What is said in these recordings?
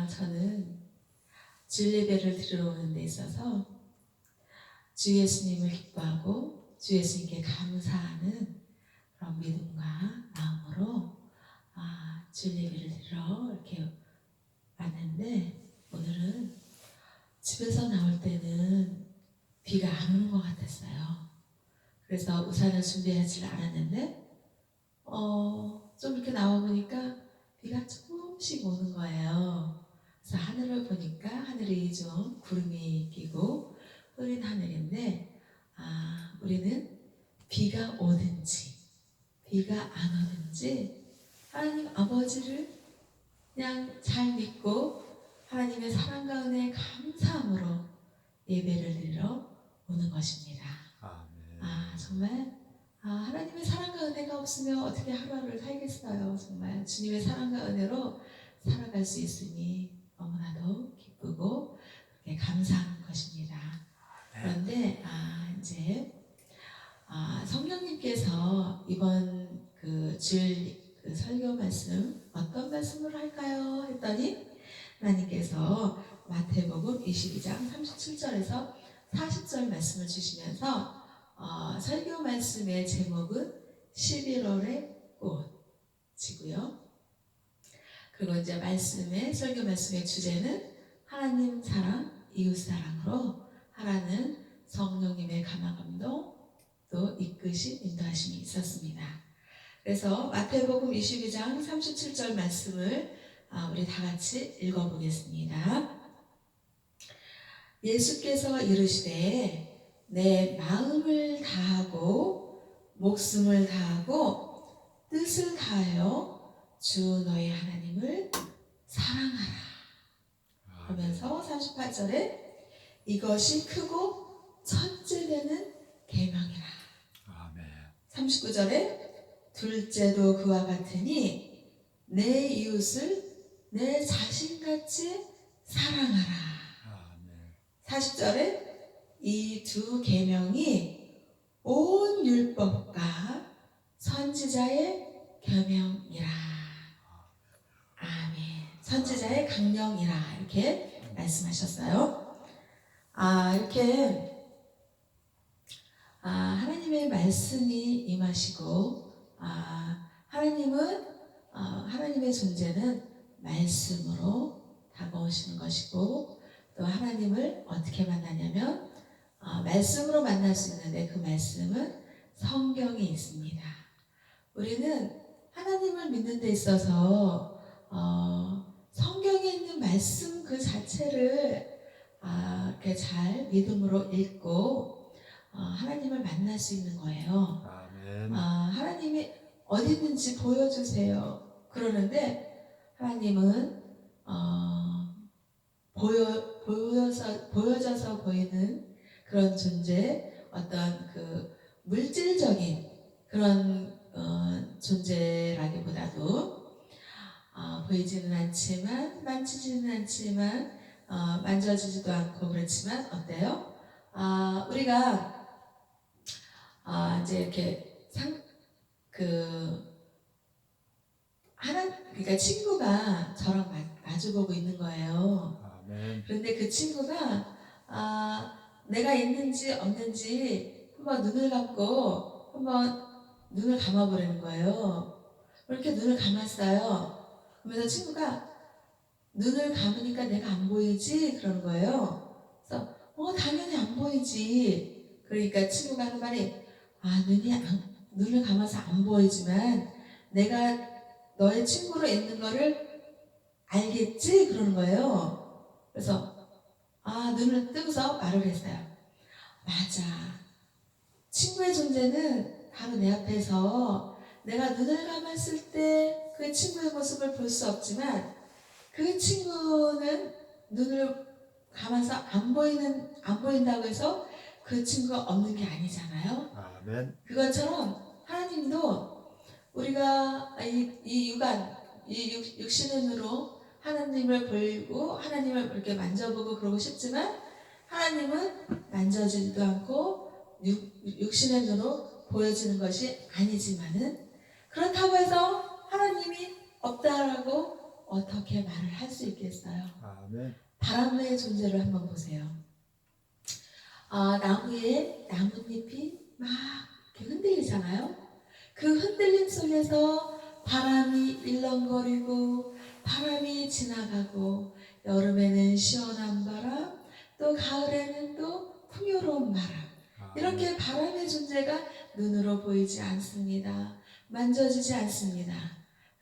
저는 주 예배를 드리러 오는 데 있어서 주 예수님을 기뻐하고 주 예수님께 감사하는 그런 믿음과 마음으로 주 예배를 드리러 이렇게 왔는데, 오늘은 집에서 나올 때는 비가 안 오는 것 같았어요. 그래서 우산을 준비하지 않았는데 좀 이렇게 나와보니까 비가 조금씩 오는 거예요. 그래서 하늘을 보니까 하늘이 좀 구름이 끼고 흐린 하늘인데, 우리는 비가 오든지 비가 안 오든지 하나님 아버지를 그냥 잘 믿고 하나님의 사랑과 은혜에 감사함으로 예배를 드리러 오는 것입니다. 아멘. 정말 하나님의 사랑과 은혜가 없으면 어떻게 하루를 살겠어요. 정말 주님의 사랑과 은혜로 살아갈 수 있으니 너무나도 기쁘고 그렇게 감사하는 것입니다. 그런데 이제 성령님께서 이번 주일 설교 말씀 어떤 말씀으로 할까요? 했더니 하나님께서 마태복음 22장 37절에서 40절 말씀을 주시면서 설교 말씀의 제목은 11월의 꽃이고요. 그리고 이제 설교 말씀의 주제는 하나님 사랑, 이웃 사랑으로 하라는 성령님의 감화감동 또 이끄심, 인도하심이 있었습니다. 그래서 마태복음 22장 37절 말씀을 우리 다 같이 읽어보겠습니다. 예수께서 이르시되 내 마음을 다하고 목숨을 다하고 뜻을 다하여 주 너희 하나님을 사랑하라 하면서 38절에 이것이 크고 첫째 되는 계명이라. 39절에 둘째도 그와 같으니 내 이웃을 내 자신같이 사랑하라. 40절에 이 두 계명이 온 율법과 선지자의 계명이라. 아멘. 선지자의 강령이라 이렇게 말씀하셨어요. 이렇게 하나님의 말씀이 임하시고 하나님의 존재는 말씀으로 다가오시는 것이고, 또 하나님을 어떻게 만나냐면 말씀으로 만날 수 있는데 그 말씀은 성경에 있습니다. 우리는 하나님을 믿는 데 있어서 성경에 있는 말씀 그 자체를 이렇게 잘 믿음으로 읽고 하나님을 만날 수 있는 거예요. 아멘. 하나님이 어디 있는지 보여주세요 그러는데, 하나님은 보여져서 보이는 그런 존재, 어떤 물질적인 그런 존재라기보다도 보이지는 않지만 만지지는 않지만 만져지지도 않고 그렇지만 어때요? 우리가 이제 이렇게 그러니까 친구가 저랑 마주보고 있는 거예요. 아멘. 그런데 그 친구가 내가 있는지 없는지 한번 눈을 감고 한번 눈을 감아보려는 거예요. 이렇게 눈을 감았어요. 그러면서 친구가 눈을 감으니까 내가 안 보이지? 그러는 거예요. 그래서 당연히 안 보이지. 그러니까 친구가 하는 말이 눈을 감아서 안 보이지만 내가 너의 친구로 있는 거를 알겠지? 그러는 거예요. 그래서 눈을 뜨고서 말을 했어요. 맞아. 친구의 존재는 바로 내 앞에서 내가 눈을 감았을 때 그 친구의 모습을 볼 수 없지만 그 친구는 눈을 감아서 안 보인다고 해서 그 친구가 없는 게 아니잖아요. 아멘. 그것처럼 하나님도 우리가 이 육신의 눈으로 하나님을 보고 하나님을 이렇게 만져보고 그러고 싶지만, 하나님은 만져지지도 않고 육신의 눈으로 보여지는 것이 아니지만은, 그렇다고 해서 하나님이 없다라고 어떻게 말을 할 수 있겠어요? 아멘. 바람의 존재를 한번 보세요. 나무에 나뭇잎이 막 이렇게 흔들리잖아요. 그 흔들림 속에서 바람이 일렁거리고 바람이 지나가고, 여름에는 시원한 바람, 또 가을에는 또 풍요로운 바람. 이렇게 바람의 존재가 눈으로 보이지 않습니다. 만져지지 않습니다.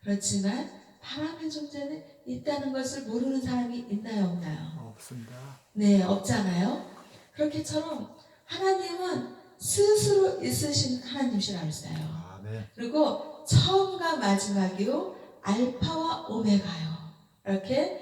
그렇지만 바람의 존재는 있다는 것을 모르는 사람이 있나요, 없나요? 없습니다. 네, 없잖아요. 그렇게처럼 하나님은 스스로 있으신 하나님이시라 했어요. 그리고 처음과 마지막이요, 알파와 오메가요. 이렇게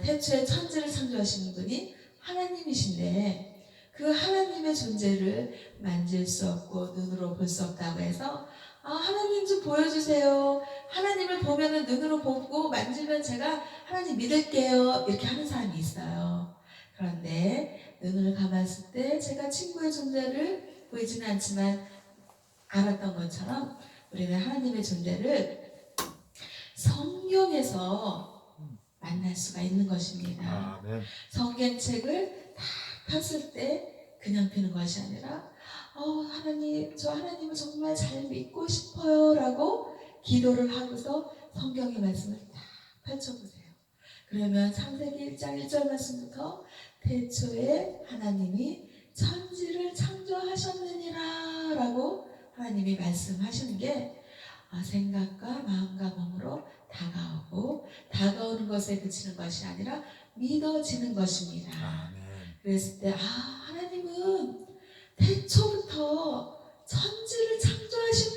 태초에 천지를 창조하신 분이 하나님이신데, 그 하나님의 존재를 만질 수 없고 눈으로 볼 수 없다고 해서 하나님 좀 보여주세요. 하나님을 보면은 눈으로 보고 만지면 제가 하나님 믿을게요. 이렇게 하는 사람이 있어요. 그런데 눈을 감았을 때 제가 친구의 존재를 보이지는 않지만 알았던 것처럼 우리는 하나님의 존재를 성경에서 만날 수가 있는 것입니다. 성경책을 다 폈을 때 그냥 펴는 것이 아니라 하나님, 저 하나님을 정말 잘 믿고 싶어요 라고 기도를 하고서 성경의 말씀을 다 펼쳐보세요. 그러면 창세기 1장 1절 말씀부터 태초에 하나님이 천지를 창조하셨느니라 라고 하나님이 말씀하시는 게 생각과 마음과 몸으로 다가오고, 다가오는 것에 그치는 것이 아니라 믿어지는 것입니다. 그랬을 때 하나님은 태초부터 천지를 창조하신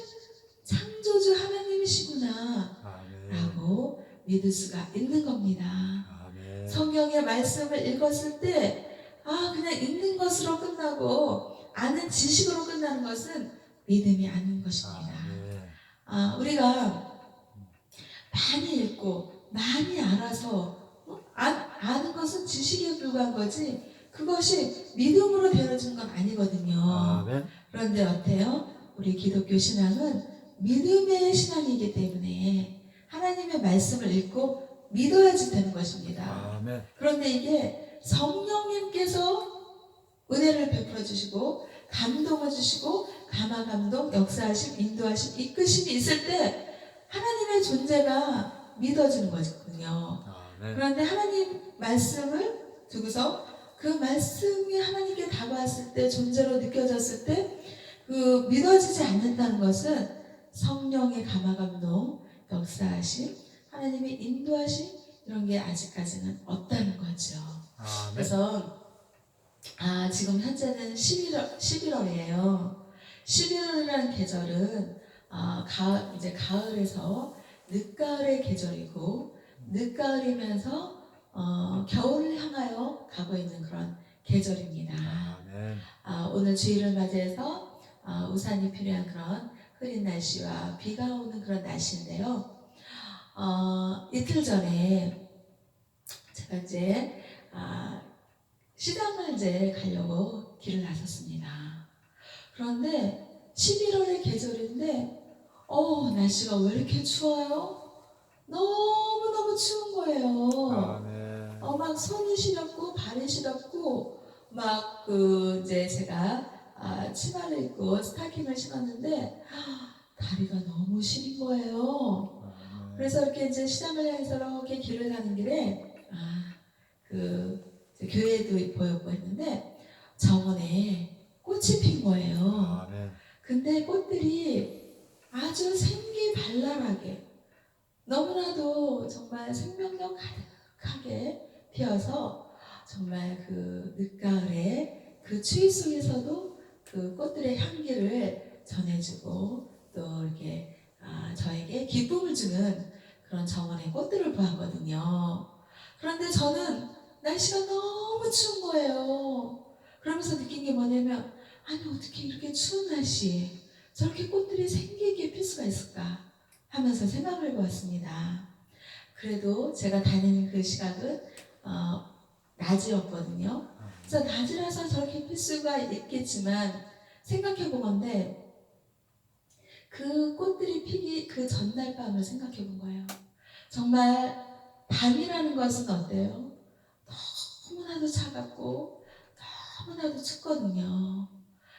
창조주 하나님이시구나 라고 믿을 수가 있는 겁니다. 성경의 말씀을 읽었을 때 그냥 읽는 것으로 끝나고 아는 지식으로 끝나는 것은 믿음이 아닌 것입니다. 우리가 많이 읽고 많이 알아서 아는 것은 지식에 불과한 거지 그것이 믿음으로 되어지는 건 아니거든요. 그런데 어때요? 우리 기독교 신앙은 믿음의 신앙이기 때문에 하나님의 말씀을 읽고 믿어야지 되는 것입니다. 그런데 이게 성령님께서 은혜를 베풀어 주시고 감동을 주시고 감화감동, 역사하심, 인도하심, 이끄심이 있을 때 하나님의 존재가 믿어지는 거거든요. 그런데 하나님 말씀을 두고서 그 말씀이 하나님께 다가왔을 때, 존재로 느껴졌을 때 그 믿어지지 않는다는 것은 성령의 감화감동, 역사하심, 하나님의 인도하심, 이런 게 아직까지는 없다는 거죠. 그래서 지금 현재는 11월이에요. 11월이라는 계절은 이제 가을에서 늦가을의 계절이고, 늦가을이면서 겨울을 향하여 가고 있는 그런 계절입니다. 오늘 주일을 맞이해서 우산이 필요한 그런 흐린 날씨와 비가 오는 그런 날씨인데요. 이틀 전에 제가 이제 시장을 이제 가려고 길을 나섰습니다. 그런데 11월의 계절인데 날씨가 왜 이렇게 추워요? 너무너무 추운 거예요. 막 손이 시렵고 발이 시렵고 막 이제 제가 치마를 입고 스타킹을 신었는데 다리가 너무 시린 거예요. 그래서 이렇게 이제 시장을 향해서 이렇게 길을 가는 길에 교회도 보였고 했는데 정원에 꽃이 핀 거예요. 근데 꽃들이 아주 생기발랄하게 너무나도 정말 생명력 가득하게 피어서 정말 그 늦가을에 그 추위 속에서도 그 꽃들의 향기를 전해주고 또 이렇게 저에게 기쁨을 주는 그런 정원의 꽃들을 보았거든요. 그런데 저는 날씨가 너무 추운 거예요. 그러면서 느낀 게 뭐냐면 어떻게 이렇게 추운 날씨에 저렇게 꽃들이 생기게 필 수가 있을까 하면서 생각을 해보았습니다. 그래도 제가 다니는 그 시각은 낮이었거든요. 그래서 낮이라서 저렇게 필 수가 있겠지만 생각해보건데 그 꽃들이 피기 그 전날 밤을 생각해본 거예요. 정말 밤이라는 것은 어때요? 너무나도 차갑고 너무나도 춥거든요.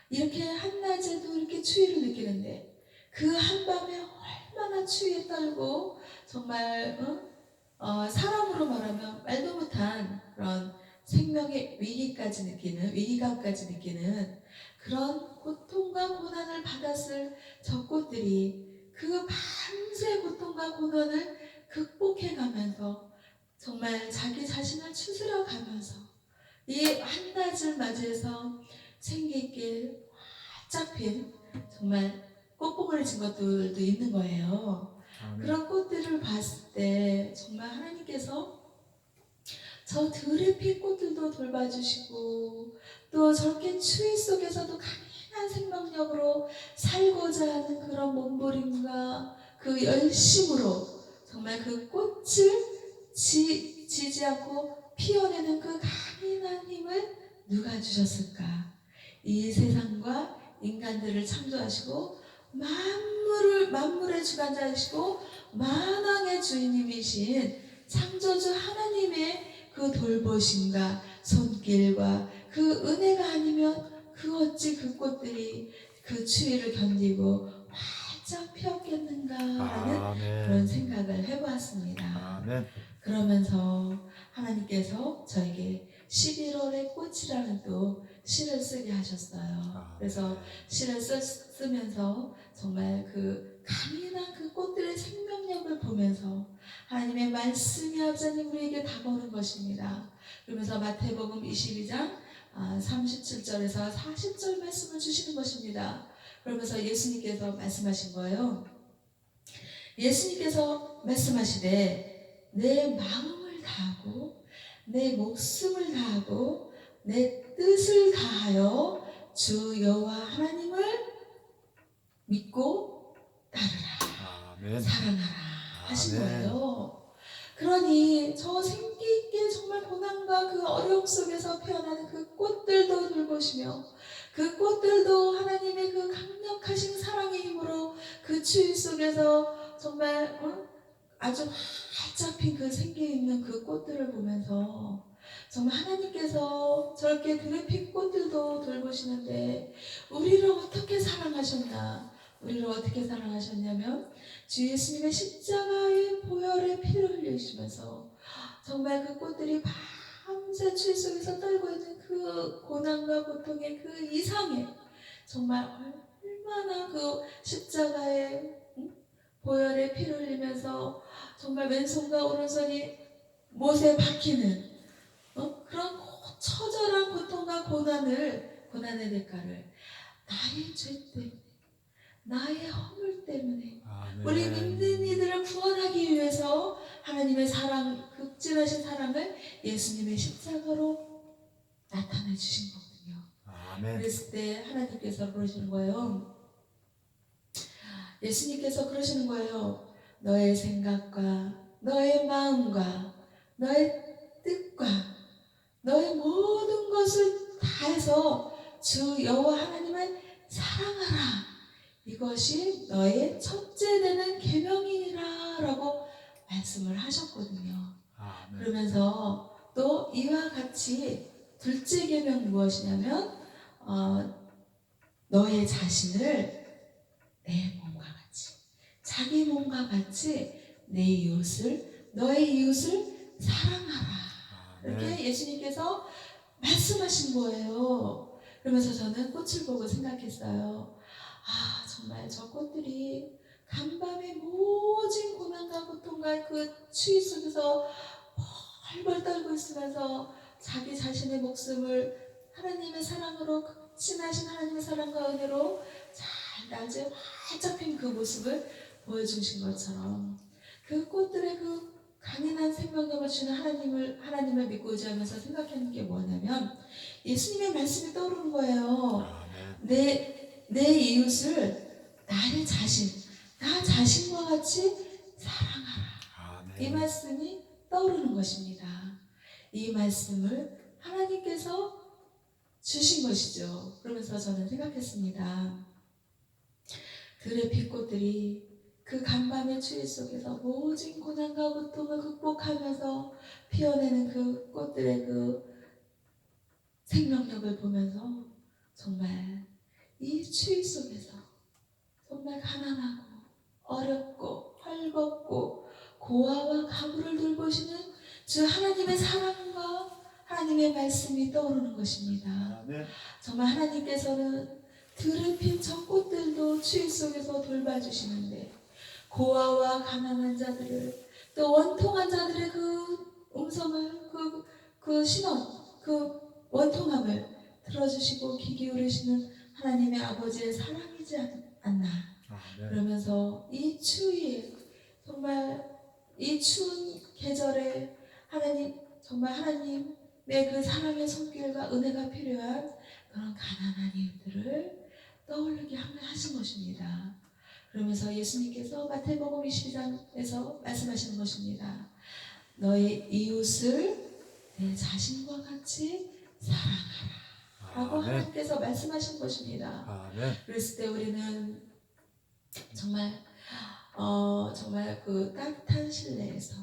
이렇게 한낮에도 이렇게 추위를 느끼는데 그 한밤에 얼마나 추위에 떨고 정말 사람으로 말하면 말도 못한 그런 생명의 위기감까지 느끼는 그런 고통과 고난을 받았을 저 꽃들이 그 밤새 고통과 고난을 극복해가면서 정말 자기 자신을 추스려가면서 이 한낮을 맞이해서 생기있게 활짝 핀 정말 꽃봉오리 진 것들도 있는 거예요. 그런 꽃들을 봤을 때 정말 하나님께서 저 들에 핀 꽃들도 돌봐주시고 또 저렇게 추위 속에서도 강인한 생명력으로 살고자 하는 그런 몸부림과 그 열심으로 정말 그 꽃을 지지 않고 피워내는 그 강인한 힘을 누가 주셨을까? 이 세상과 인간들을 창조하시고 만물의 주관자이시고 만왕의 주인님이신 창조주 하나님의 그 돌보심과 손길과 그 은혜가 아니면 그 어찌 그 꽃들이 그 추위를 견디고 활짝 피었겠는가라는 그런 생각을 해보았습니다. 그러면서 하나님께서 저에게 11월의 꽃이라는 또 시를 쓰게 하셨어요. 그래서 시를 쓰면서 정말 그 강인한 그 꽃들의 생명력을 보면서 하나님의 말씀이 하나님 우리에게 다가오는 것입니다. 그러면서 마태복음 22장 37절에서 40절 말씀을 주시는 것입니다. 그러면서 예수님께서 말씀하신 거예요. 예수님께서 말씀하시되 내 마음을 다하고 내 목숨을 다하고 내 뜻을 다하여 주 여호와 하나님을 믿고 따르라. 사랑하라 하신 거예요. 그러니 저 생기있게 정말 고난과 그 어려움 속에서 피어나는 그 꽃들도 돌보시며 그 꽃들도 하나님의 그 강력하신 사랑의 힘으로 그 추위 속에서 정말 아주 활짝 핀 그 생기있는 그 꽃들을 보면서 정말 하나님께서 저렇게 그늘 핀 꽃들도 돌보시는데 우리를 어떻게 사랑하셨나? 우리를 어떻게 사랑하셨냐면 주 예수님의 십자가의 보혈의 피를 흘리시면서 정말 그 꽃들이 밤새 추위 속에서 떨고 있는 그 고난과 고통의 그 이상에 정말 얼마나 그 십자가의 보혈의 피를 흘리면서 정말 왼손과 오른손이 못에 박히는 그런 처절한 고통과 고난의 대가를 나의 죄 때문에 나의 허물 때문에 우리 힘든 이들을 구원하기 위해서 하나님의 사랑, 극진하신 사랑을 예수님의 십자가로 나타내 주신 거거든요. 그랬을 때 하나님께서 그러시는 거예요. 예수님께서 그러시는 거예요. 너의 생각과 너의 마음과 너의 뜻과 너의 모든 것을 다해서 주 여호와 하나님을 사랑하라. 이것이 너의 첫째 되는 계명이니라 라고 말씀을 하셨거든요. 그러면서 또 이와 같이 둘째 계명 무엇이냐면 너의 자신을 내 몸과 같이 자기 몸과 같이 너의 이웃을 사랑하라. 이렇게 예수님께서 말씀하신 거예요. 그러면서 저는 꽃을 보고 생각했어요. 정말 저 꽃들이 간밤에 모진 고난과 고통과 그 추위 속에서 벌벌 떨고 있으면서 자기 자신의 목숨을 하나님의 사랑으로 극진하신 하나님의 사랑과 은혜로 잘 낮에 활짝 핀 그 모습을 보여주신 것처럼 그 꽃들의 그 강인한 생명력을 주는 하나님을 믿고 의지하면서 생각하는 게 뭐냐면 예수님의 말씀이 떠오르는 거예요. 내 이웃을 나 자신과 같이 사랑하라. 이 말씀이 떠오르는 것입니다. 이 말씀을 하나님께서 주신 것이죠. 그러면서 저는 생각했습니다. 들의 빛꽃들이 그 간밤의 추위 속에서 모진 고난과 고통을 극복하면서 생명력을 보면서 정말 이 추위 속에서 정말 가난하고 어렵고 헐겁고 고아와 가부를 돌보시는 주 하나님의 사랑과 하나님의 말씀이 떠오르는 것입니다. 정말 하나님께서는 드럽힌 저 꽃들도 추위 속에서 돌봐주시는데 고아와 가난한 자들을 또 원통한 자들의 그 음성을 그 신원 그 원통함을 들어주시고 귀 기울이시는 하나님의 아버지의 사랑이지 않나. 그러면서 이 추위에 정말 이 추운 계절에 정말 하나님의 그 사랑의 손길과 은혜가 필요한 그런 가난한 이웃들을 떠올리게 하신 것입니다. 그러면서 예수님께서 마태복음 22장에서 말씀하시는 것입니다. 너의 이웃을 내 자신과 같이 사랑하라 라고 하나님께서 말씀하신 것입니다. 그랬을 때 우리는 정말 그 따뜻한 실내에서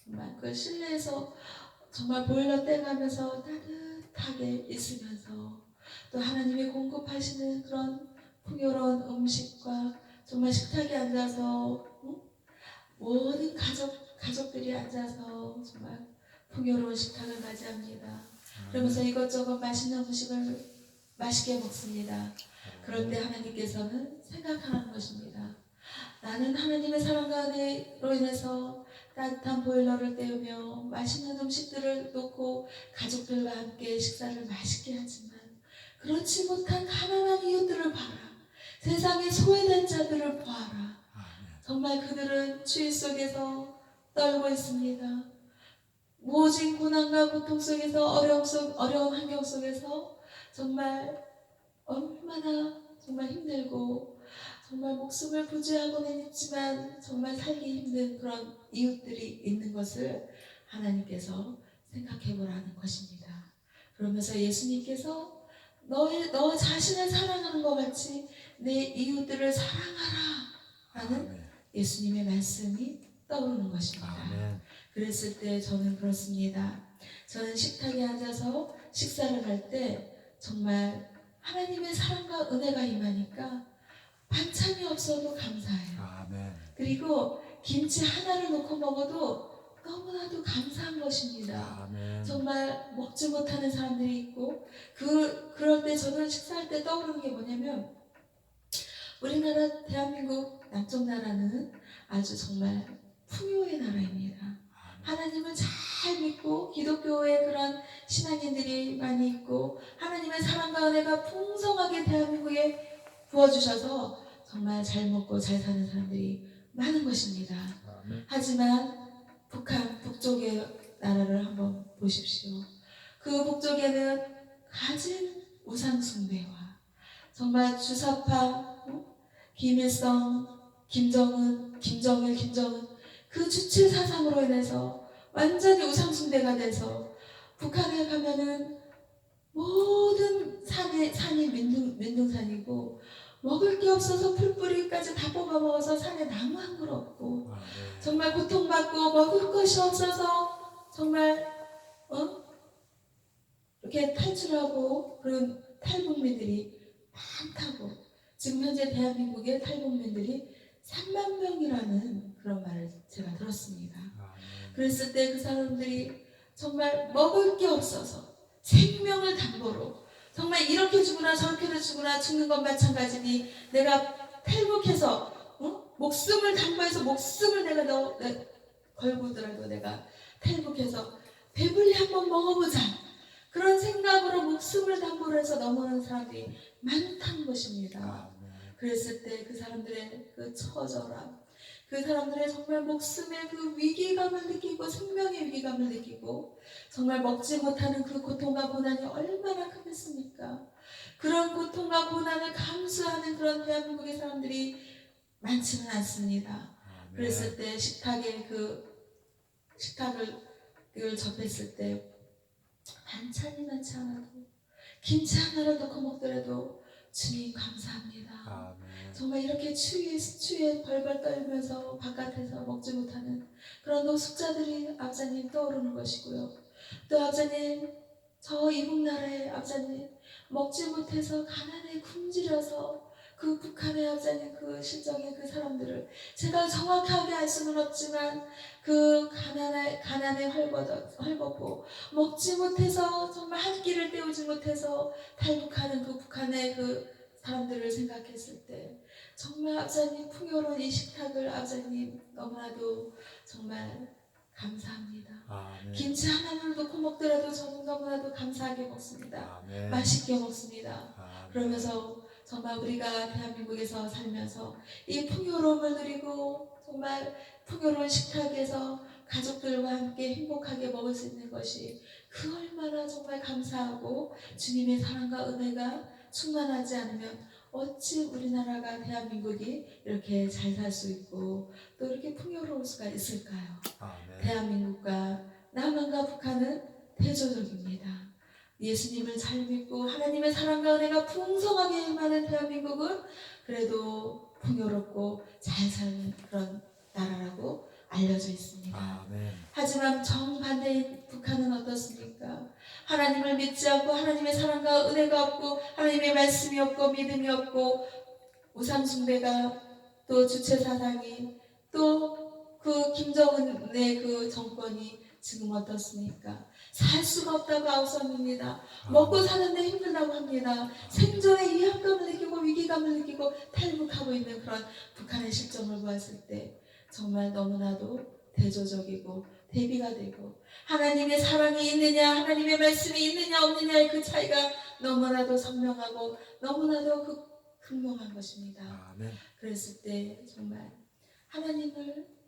정말 그 실내에서 정말 보일러 떼가면서 따뜻하게 있으면서 또 하나님이 공급하시는 그런 풍요로운 음식과 정말 식탁에 앉아서 모든 가족들이 앉아서 정말 풍요로운 식탁을 맞이합니다. 그러면서 이것저것 맛있는 음식을 맛있게 먹습니다. 그럴 때 하나님께서는 생각하는 것입니다. 나는 하나님의 사랑과 은혜로 인해서 따뜻한 보일러를 때우며 맛있는 음식들을 놓고 가족들과 함께 식사를 맛있게 하지만 그렇지 못한 가난한 이웃들을 봐라. 세상의 소외된 자들을 봐라. 정말 그들은 추위 속에서 떨고 있습니다. 모진 고난과 고통 속에서 어려운 환경 속에서 정말 얼마나 정말 힘들고 정말 목숨을 부지하고는 있지만 정말 살기 힘든 그런 이웃들이 있는 것을 하나님께서 생각해 보라는 것입니다. 그러면서 예수님께서 너 자신을 사랑하는 것 같이 내 이웃들을 사랑하라 라는 예수님의 말씀이 떠오르는 것입니다. 그랬을 때 저는 그렇습니다. 저는 식탁에 앉아서 식사를 할 때 정말 하나님의 사랑과 은혜가 임하니까 반찬이 없어도 감사해요. 그리고 김치 하나를 넣고 먹어도 너무나도 감사한 것입니다. 정말 먹지 못하는 사람들이 있고 그럴 때 저는 식사할 때 떠오르는 게 뭐냐면 우리나라 대한민국 남쪽 나라는 아주 정말 풍요의 나라입니다. 하나님을 잘 믿고 기독교의 그런 신앙인들이 많이 있고 하나님의 사랑과 은혜가 풍성하게 대한민국에 부어주셔서 정말 잘 먹고 잘 사는 사람들이 많은 것입니다. 하지만 북쪽의 나라를 한번 보십시오. 그 북쪽에는 가진 우상 숭배와 정말 주사파, 김일성, 김정일 그 주체 사상으로 인해서 완전히 우상 숭배가 돼서 북한에 가면은 모든 산이 민둥산이고 먹을 게 없어서 풀뿌리까지 다 뽑아 먹어서 산에 나무 한 그루 없고 정말 고통받고 먹을 것이 없어서 정말 이렇게 탈출하고 그런 탈북민들이 많다고 지금 현재 대한민국의 탈북민들이 3만 명이라는 그런 말을 제가 들었습니다. 그랬을 때 그 사람들이 정말 먹을 게 없어서 생명을 담보로 정말 이렇게 죽으나 저렇게 죽으나 죽는 건 마찬가지니 내가 탈북해서 목숨을 담보해서 목숨을 내가 걸고더라도 내가 탈북해서 배불리 한번 먹어보자 그런 생각으로 목숨을 담보로 해서 넘어오는 사람들이 많다는 것입니다. 그랬을 때 그 사람들의 그 처절함 그 사람들의 정말 목숨의 그 위기감을 느끼고 생명의 위기감을 느끼고 정말 먹지 못하는 그 고통과 고난이 얼마나 크겠습니까? 그런 고통과 고난을 감수하는 그런 대한민국의 사람들이 많지는 않습니다. 그랬을 때 식탁을 접했을 때 반찬이 많지 않아도 김치 하나를 넣고 먹더라도 주님 감사합니다. 정말 이렇게 추위에 벌벌 떨면서 바깥에서 먹지 못하는 그런 노숙자들이 아버님 떠오르는 것이고요. 또 아버님 저 이북 나라의 아버님 먹지 못해서 가난에 굶주려서 그 북한의 아버님 그 실정의 그 사람들을 제가 정확하게 알 수는 없지만 그 가난에 헐벗고 먹지 못해서 정말 한 끼를 때우지 못해서 탈북하는 그 북한의 그 사람들을 생각했을 때 정말 아버님 풍요로운 이 식탁을 아버님 너무나도 정말 감사합니다. 아멘. 김치 하나를 넣고 먹더라도 저는 너무나도 감사하게 먹습니다. 아멘. 맛있게 먹습니다. 아멘. 그러면서 정말 우리가 대한민국에서 살면서 이 풍요로움을 누리고 정말 풍요로운 식탁에서 가족들과 함께 행복하게 먹을 수 있는 것이 그 얼마나 정말 감사하고 주님의 사랑과 은혜가 충만하지 않으면 어찌 우리나라가 대한민국이 이렇게 잘 살 수 있고 또 이렇게 풍요로울 수가 있을까요? 아멘. 대한민국과 남한과 북한은 대조적입니다. 예수님을 잘 믿고 하나님의 사랑과 은혜가 풍성하게 임하는 대한민국은 그래도 풍요롭고 잘 사는 그런 나라라고 알려져 있습니다. 아멘. 하지만 정반대인 북한은 어떻습니까? 하나님을 믿지 않고 하나님의 사랑과 은혜가 없고 하나님의 말씀이 없고 믿음이 없고 우상숭배가 또 주체사상이 또 그 김정은의 그 정권이 지금 어떻습니까? 살 수가 없다고 아우성입니다. 먹고 사는데 힘들다고 합니다. 생존의 위압감을 느끼고 위기감을 느끼고 탈북하고 있는 그런 북한의 실정을 보았을 때 정말 너무나도 대조적이고 대비가 되고 하나님의 사랑이 있느냐 하나님의 말씀이 있느냐 없느냐의 그 차이가 너무나도 선명하고 너무나도 극명한 것입니다. 아멘. 그랬을 때 정말 하나님을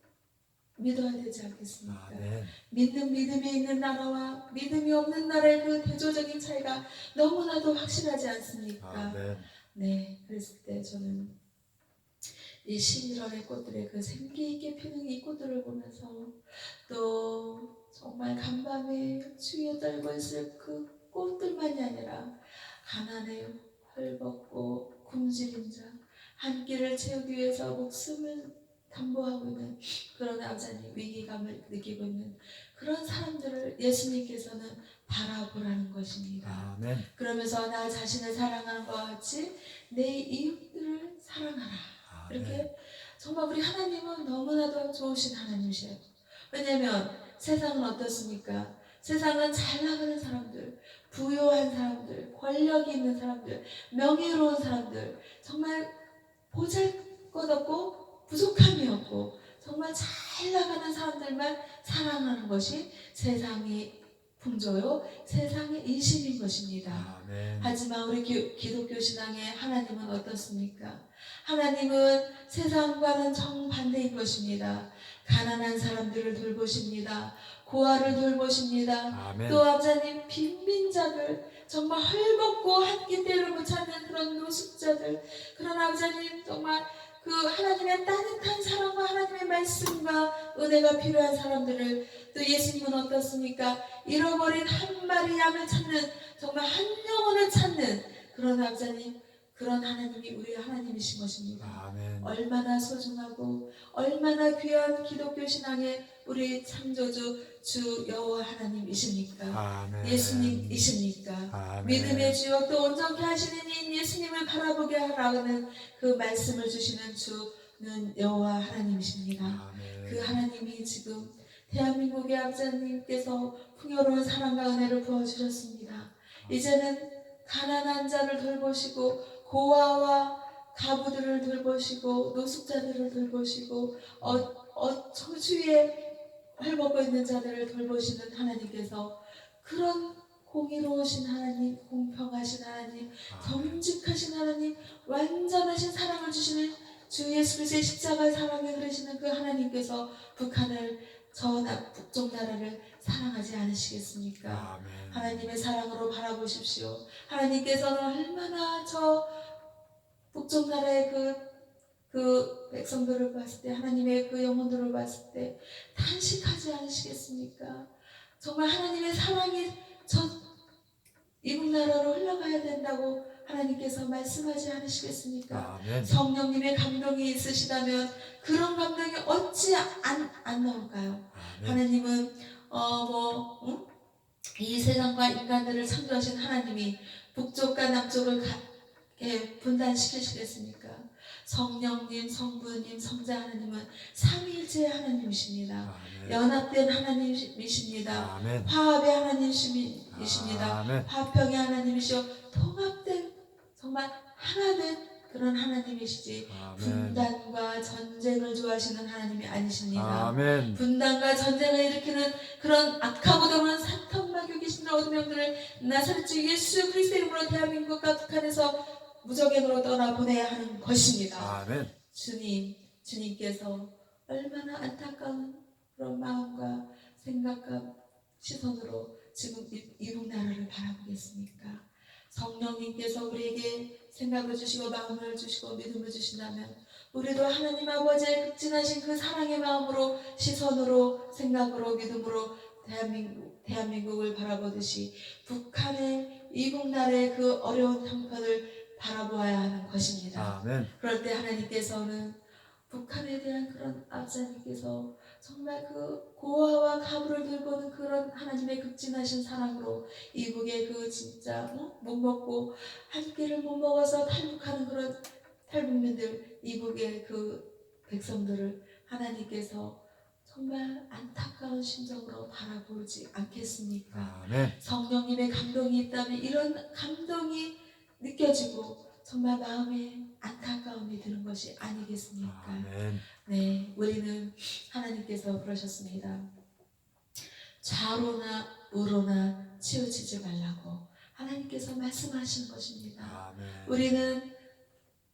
믿어야 되지 않겠습니까? 아멘. 믿는 믿음이 있는 나라와 믿음이 없는 나라의 그 대조적인 차이가 너무나도 확실하지 않습니까? 아멘. 네, 그랬을 때 저는 이 11월의 꽃들의 그 생기 있게 피는 이 꽃들을 보면서 또 정말 간밤에 추위에 떨고 있을 그 꽃들만이 아니라 가난에 헐벗고 굶주린 자 한 끼를 채우기 위해서 목숨을 담보하고 있는 그런 아버님 위기감을 느끼고 있는 그런 사람들을 예수님께서는 바라보라는 것입니다. 아멘. 그러면서 나 자신을 사랑하는 것과 같이 내 이웃들을 사랑하라. 아멘. 이렇게 정말 우리 하나님은 너무나도 좋으신 하나님이세요. 왜냐하면 세상은 어떻습니까? 세상은 잘 나가는 사람들, 부유한 사람들, 권력이 있는 사람들, 명예로운 사람들, 정말 보잘것없고 부족함이 없고 정말 잘 나가는 사람들만 사랑하는 것이 세상의 풍조요, 세상의 인심인 것입니다. 아멘. 하지만 우리 기독교 신앙의 하나님은 어떻습니까? 하나님은 세상과는 정반대인 것입니다. 가난한 사람들을 돌보십니다. 고아를 돌보십니다. 아멘. 또 아버님 빈민자들 정말 헐벗고 한 끼 때를 못 찾는 그런 노숙자들 그런 아버님 정말 그 하나님의 따뜻한 사랑과 하나님의 말씀과 은혜가 필요한 사람들을 또 예수님은 어떻습니까? 잃어버린 한 마리 양을 찾는 정말 한 영혼을 찾는 그런 아버님 그런 하나님이 우리 하나님이신 것입니다. 아멘. 얼마나 소중하고 얼마나 귀한 기독교 신앙의 우리 창조주 주 여호와 하나님이십니까? 아멘. 예수님이십니까? 아멘. 믿음의 주요 또 온전케 하시는 이 예수님을 바라보게 하라는 그 말씀을 주시는 주는 여호와 하나님이십니다. 아멘. 그 하나님이 지금 대한민국의 아버지님께서 풍요로운 사랑과 은혜를 부어주셨습니다. 이제는 가난한 자를 돌보시고 고아와 가부들을 돌보시고 노숙자들을 돌보시고 주위에 헐벗고 있는 자들을 돌보시는 하나님께서 그런 공의로우신 하나님, 공평하신 하나님, 정직하신 하나님, 완전하신 사랑을 주시는 주 예수 그리스도의 십자가의 사랑에 그러시는 그 하나님께서 북한을 북쪽 나라를 사랑하지 않으시겠습니까? 아멘. 하나님의 사랑으로 바라보십시오. 하나님께서는 얼마나 저 북쪽 나라의 그 백성들을 봤을 때 하나님의 그 영혼들을 봤을 때 탄식하지 않으시겠습니까? 정말 하나님의 사랑이 저 이북 나라로 흘러가야 된다고 하나님께서 말씀하지 않으시겠습니까? 아멘. 성령님의 감동이 있으시다면 그런 감동이 어찌 안 나올까요? 아멘. 하나님은 이 세상과 인간들을 창조하신 하나님이 북쪽과 남쪽을 분단시키시겠습니까? 성령님, 성부님, 성자 하나님은 삼위일체의 하나님이십니다. 연합된 하나님이십니다. 화합의 하나님이십니다. 화평의 하나님이시오. 통합된 정말 하나된 그런 하나님이시지 분단과 전쟁을 좋아하시는 하나님이 아니십니다. 분단과 전쟁을 일으키는 그런 악하고 더러운 사탄마귀 귀신과 어둠의 영들을 나사렛 주 예수 그리스도의 이름으로 대한민국과 북한에서 무적행으로 떠나보내야 하는 것입니다. 주님께서 얼마나 안타까운 그런 마음과 생각과 시선으로 지금 이국 나라를 바라보겠습니까? 성령님께서 우리에게 생각을 주시고 마음을 주시고 믿음을 주신다면 우리도 하나님 아버지의 극진하신 그 사랑의 마음으로 시선으로 생각으로 믿음으로 대한민국을 바라보듯이 북한의 이국 나라의 그 어려운 형편을 바라보아야 하는 것입니다. 그럴 때 하나님께서는 북한에 대한 그런 아버지님께서 정말 그 고아와 가부를 들고는 그런 하나님의 극진하신 사랑으로 이북의 그 진짜 못 먹고 한 끼를 못 먹어서 탈북하는 그런 탈북민들 이북의 그 백성들을 하나님께서 정말 안타까운 심정으로 바라보지 않겠습니까? 성령님의 감동이 있다면 이런 감동이 느껴지고 정말 마음에 안타까움이 드는 것이 아니겠습니까? 네, 우리는 하나님께서 그러셨습니다. 좌로나 우로나 치우치지 말라고 하나님께서 말씀하시는 것입니다. 우리는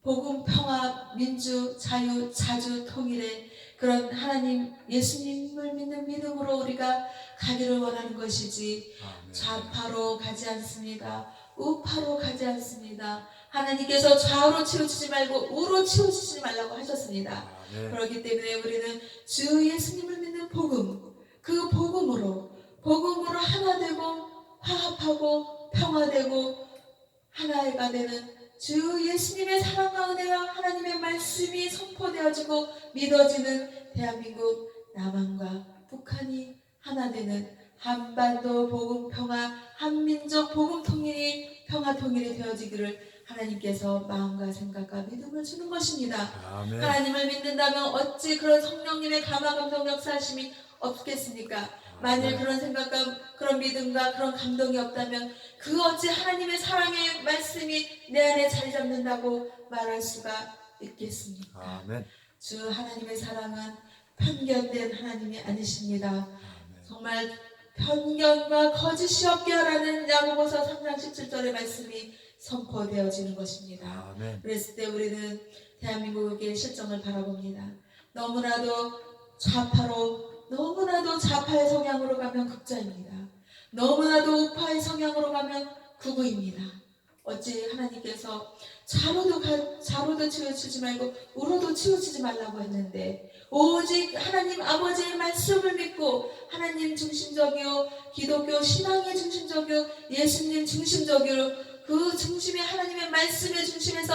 복음, 평화, 민주, 자유, 자주, 통일의 그런 하나님 예수님을 믿는 믿음으로 우리가 가기를 원하는 것이지 좌파로 가지 않습니다. 우파로 가지 않습니다. 하나님께서 좌우로 치우치지 말고 우로 치우치지 말라고 하셨습니다. 그렇기 때문에 우리는 주 예수님을 믿는 복음, 그 복음으로 하나 되고 화합하고 평화되고 하나가 되는 주 예수님의 사랑과 은혜와 하나님의 말씀이 선포되어지고 믿어지는 대한민국 남한과 북한이 하나 되는 한반도 복음 평화, 한민족 복음 통일이 평화 통일이 되어지기를 하나님께서 마음과 생각과 믿음을 주는 것입니다. 하나님을 믿는다면 어찌 그런 성령님의 감화 감동 역사하심이 없겠습니까? 만일 그런 생각과 그런 믿음과 그런 감동이 없다면 그 어찌 하나님의 사랑의 말씀이 내 안에 자리 잡는다고 말할 수가 있겠습니까? 주 하나님의 사랑은 편견된 하나님이 아니십니다. 정말 편견과 거짓이 없게 하라는 야고보서 3장 17절의 말씀이 선포되어지는 것입니다. 그랬을 때 우리는 대한민국의 실정을 바라봅니다. 너무나도 좌파의 성향으로 가면 극자입니다. 너무나도 우파의 성향으로 가면 극우입니다. 어찌 하나님께서 좌로도 치우치지 말고 우로도 치우치지 말라고 했는데 오직 하나님 아버지의 말씀을 믿고 하나님 중심적이요 기독교 신앙의 중심적이요 예수님 중심적이요 그 중심의 하나님의 말씀의 중심에서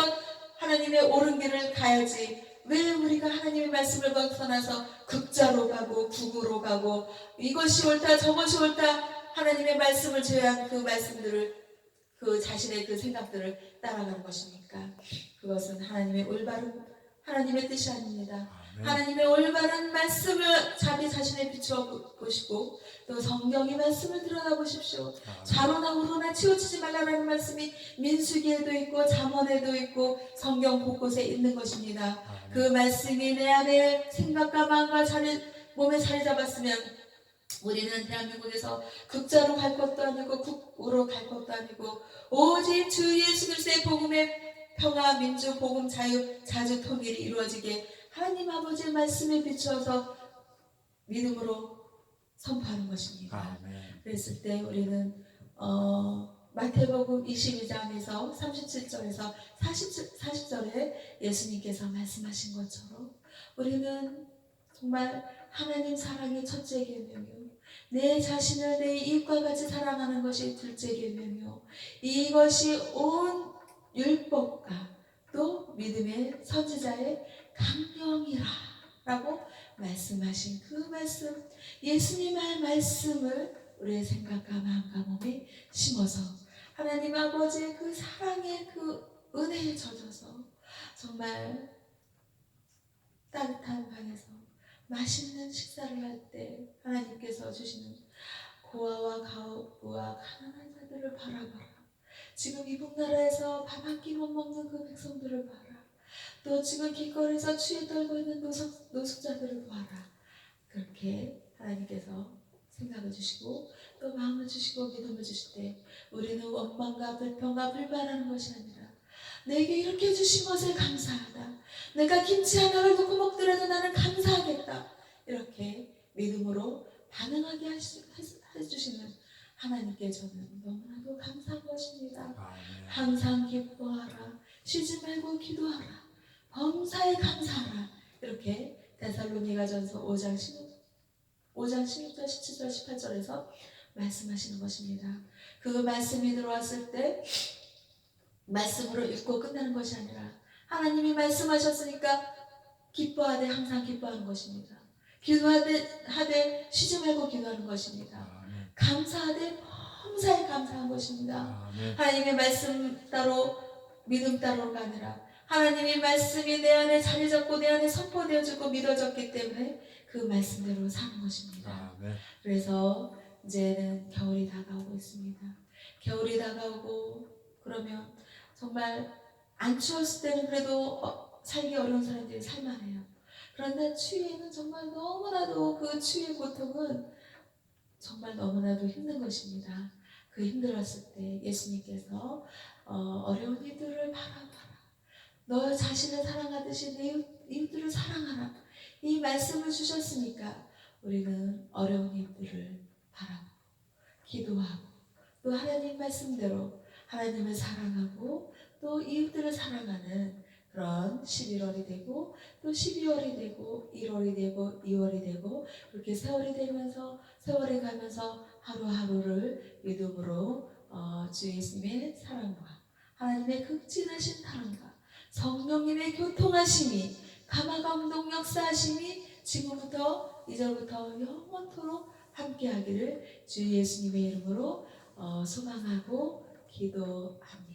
하나님의 옳은 길을 가야지 왜 우리가 하나님의 말씀을 벗어나서 극자로 가고 극우로 가고 이것이 옳다 저것이 옳다 하나님의 말씀을 제외한 그 말씀들을 그 자신의 그 생각들을 따라가는 것입니까? 그것은 하나님의 올바른 하나님의 뜻이 아닙니다. 하나님의 올바른 말씀을 자기 자신에 비추어 보시고 또 성경의 말씀을 드러나 보십시오. 좌로나 우로나 치우치지 말라라는 말씀이 민수기에도 있고 잠언에도 있고 성경 곳곳에 있는 것입니다. 그 말씀이 내 안에 생각과 마음과 몸에 자리 잡았으면 우리는 대한민국에서 극자로 갈 것도 아니고 극우로 갈 것도 아니고 오직 주 예수 그리스도의 복음의 평화, 민주, 복음, 자유, 자주 통일이 이루어지게 하나님 아버지의 말씀에 비추어서 믿음으로 선포하는 것입니다. 그랬을 때 우리는 마태복음 22장에서 37절에서 40절에 예수님께서 말씀하신 것처럼 우리는 정말 하나님 사랑이 첫째 계명이요 내 자신을 내 이웃과 같이 사랑하는 것이 둘째 계명이요 이것이 온 율법과 또 믿음의 선지자의 강령이라 라고 말씀하신 그 말씀 예수님의 말씀을 우리의 생각과 마음과 몸에 심어서 하나님 아버지의 그 사랑의 그 은혜에 젖어서 정말 따뜻한 방에서 맛있는 식사를 할 때 하나님께서 주시는 고아와 가부와 가난한 자들을 바라봐라. 지금 이북 나라에서 밥 한 끼 못 먹는 그 백성들을 봐라. 또 지금 길거리에서 취해 떨고 있는 노숙자들을 봐라. 그렇게 하나님께서 생각을 주시고 또 마음을 주시고 믿음을 주실 때 우리는 원망과 불평과 불만하는 것이 아니라 내게 이렇게 해주신 것에 감사하다. 내가 김치 하나를 놓고 먹더라도 나는 감사하겠다. 이렇게 믿음으로 반응하게 해주시는 하나님께 저는 너무나도 감사한 것입니다. 항상 기뻐하라. 쉬지 말고 기도하라. 범사에 감사하라. 이렇게 데살로니가전서 5장 16절, 17절, 18절에서 말씀하시는 것입니다. 그 말씀이 들어왔을 때 말씀으로 읽고 끝나는 것이 아니라 하나님이 말씀하셨으니까 기뻐하되 항상 기뻐하는 것입니다. 기도하되 쉬지 말고 기도하는 것입니다. 감사하되 범사에 감사한 것입니다. 하나님의 말씀 따로 믿음 따로가 아니라 하나님의 말씀이 내 안에 자리 잡고 내 안에 선포되어지고 믿어졌기 때문에 그 말씀대로 사는 것입니다. 그래서 이제는 겨울이 다가오고 있습니다. 겨울이 다가오고 그러면 정말 안 추웠을 때는 그래도 살기 어려운 사람들이 살만해요. 그런데 추위에는 정말 너무나도 그 추위의 고통은 정말 너무나도 힘든 것입니다. 그 힘들었을 때 예수님께서 어려운 이들을 바라봐라. 너 자신을 사랑하듯이 내 이웃들을 사랑하라. 이 말씀을 주셨으니까 우리는 어려운 이웃들을 바라보고 기도하고 또 하나님 말씀대로 하나님을 사랑하고 또 이웃들을 사랑하는 그런 11월이 되고 또 12월이 되고 1월이 되고 2월이 되고 그렇게 세월이 가면서 하루하루를 믿음으로 주 예수님의 사랑과 하나님의 극진하신 사랑과 성령님의 교통하심이 감화감동 역사하심이 지금부터 이제부터 영원토록 함께하기를 주 예수님의 이름으로 소망하고 기도합니다.